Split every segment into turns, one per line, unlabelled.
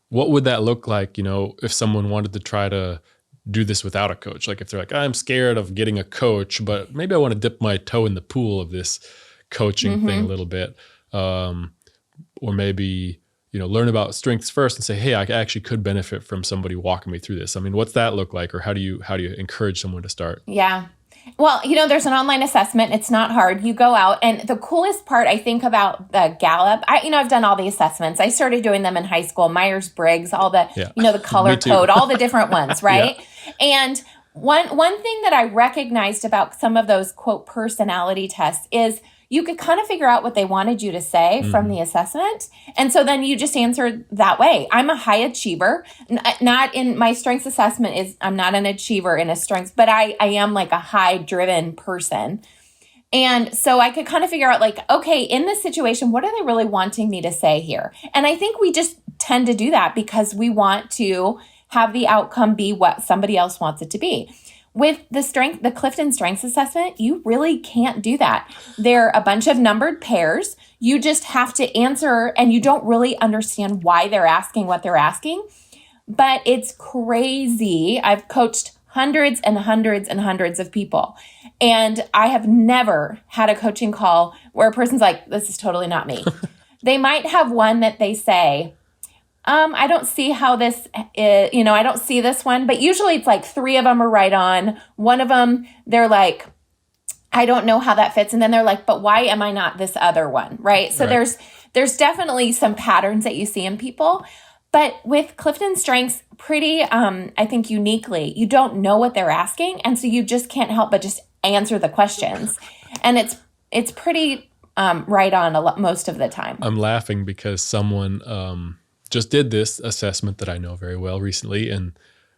what would that look like, if someone wanted to try to do this without a coach? Like if they're like, I'm scared of getting a coach, but maybe I want to dip my toe in the pool of this coaching thing a little bit. Or maybe, learn about strengths first and say, hey, I actually could benefit from somebody walking me through this. I mean, what's that look like? Or how do you encourage someone to start?
Yeah. Well, there's an online assessment. It's not hard. You go out, and the coolest part I think about the Gallup, I've done all the assessments. I started doing them in high school, Myers-Briggs, all the, the color code, all the different ones, right? And one thing that I recognized about some of those quote personality tests is you could kind of figure out what they wanted you to say from the assessment. And so then you just answered that way. I'm a high achiever. Not in my strengths assessment I'm not an achiever in a strengths, but I am like a high driven person. And so I could kind of figure out like, okay, in this situation, what are they really wanting me to say here? And I think we just tend to do that because we want to have the outcome be what somebody else wants it to be. With the Clifton Strengths Assessment, you really can't do that. They're a bunch of numbered pairs. You just have to answer, and you don't really understand why they're asking what they're asking. But it's crazy. I've coached hundreds and hundreds and hundreds of people, and I have never had a coaching call where a person's like, this is totally not me. They might have one that they say, I don't see how this is, I don't see this one, but usually it's like 3 of them are right on. One of them, they're like, I don't know how that fits. And then they're like, but why am I not this other one? Right. So there's definitely some patterns that you see in people, but with Clifton Strengths, pretty, I think uniquely, you don't know what they're asking. And so you just can't help but just answer the questions. And it's pretty, right on most of the time.
I'm laughing because someone, just did this assessment that I know very well recently, and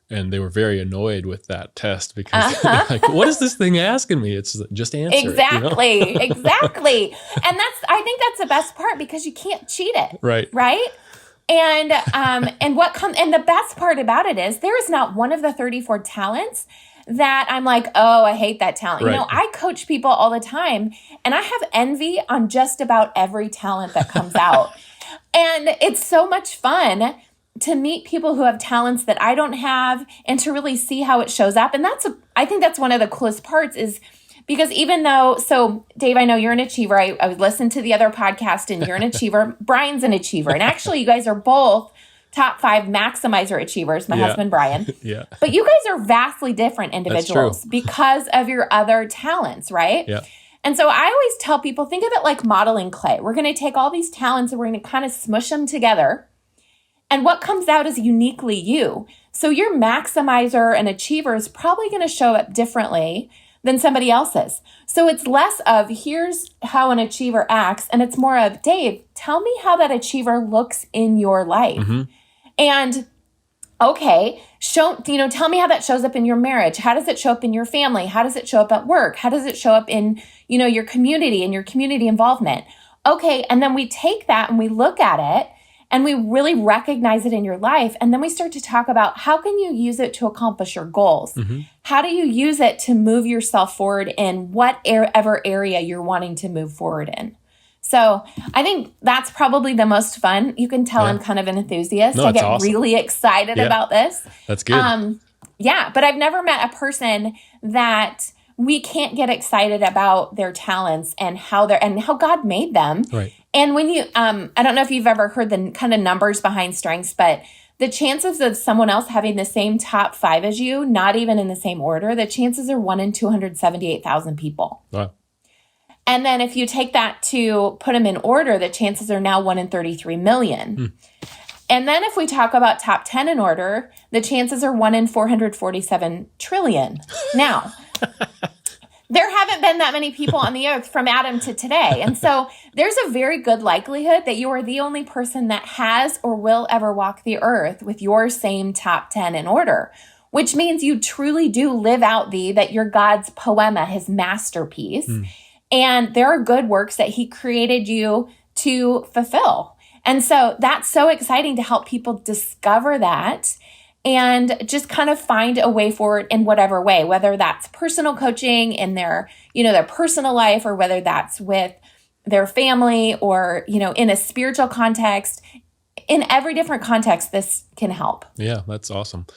they were very annoyed with that test because they're like, what is this thing asking me? It's just answer
exactly, it, exactly. And I think that's the best part because you can't cheat it, right? And and the best part about it is there is not one of the 34 talents that I'm like, oh, I hate that talent. Right. I coach people all the time, and I have envy on just about every talent that comes out. And it's so much fun to meet people who have talents that I don't have and to really see how it shows up. And I think that's one of the coolest parts is because so Dave, I know you're an achiever. I listened to the other podcast and you're an achiever. Brian's an achiever. And actually you guys are both top 5 maximizer achievers, my husband, Brian.
Yeah.
But you guys are vastly different individuals because of your other talents, right?
Yeah.
And so I always tell people, think of it like modeling clay. We're going to take all these talents and we're going to kind of smush them together. And what comes out is uniquely you. So your maximizer and achiever is probably going to show up differently than somebody else's. So it's less of here's how an achiever acts, and it's more of, Dave, tell me how that achiever looks in your life. And okay, tell me how that shows up in your marriage. How does it show up in your family? How does it show up at work? How does it show up in, your community and your community involvement? Okay, and then we take that and we look at it and we really recognize it in your life. And then we start to talk about how can you use it to accomplish your goals? How do you use it to move yourself forward in whatever area you're wanting to move forward in? So I think that's probably the most fun. You can tell I'm kind of an enthusiast. I get awesome. Really excited about this.
That's good.
But I've never met a person that we can't get excited about their talents and how God made them.
Right.
And when you, I don't know if you've ever heard the kind of numbers behind strengths, but the chances of someone else having the same top 5 as you, not even in the same order, the chances are 1 in 278,000 people.
Wow.
And then if you take that to put them in order, the chances are now 1 in 33 million. And then if we talk about top 10 in order, the chances are 1 in 447 trillion. Now, there haven't been that many people on the earth from Adam to today. And so there's a very good likelihood that you are the only person that has or will ever walk the earth with your same top 10 in order, which means you truly do live out that you're God's poema, his masterpiece. And there are good works that he created you to fulfill. And so that's so exciting to help people discover that and just kind of find a way forward in whatever way, whether that's personal coaching in their, their personal life, or whether that's with their family or, in a spiritual context. in every different context, this can help.
Yeah, that's awesome.